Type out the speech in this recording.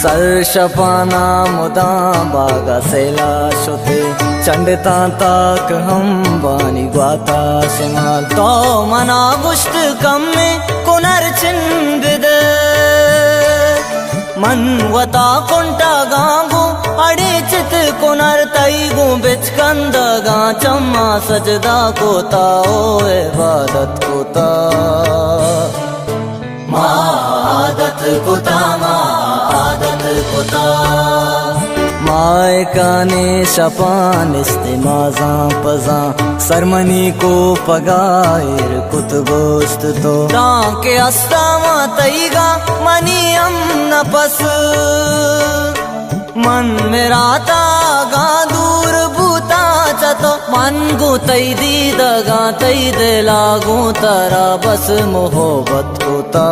सरशपाना मुदा बागा सेला शुते चंडता ताक हम बानी ग्वाता शिमाल तो मना गुष्ट कम में कुनर चिंबिद मन वता कुंटा गांगू अड़े चित कुनर तईगू बिचकंद गा चम्मा सजदा कोता ओ इबादत कोता आदत कोता आदत कोता माए काने शपान इस्तेमाजा पजा सरमनी को पगायर कुत गोश्त तो के अस्तामा तईगा मनी हम नपस मन मेरा तागा दूर भूता चतो मन गो तई दी दगा तई दे लागू तारा बस मोहब्बत होता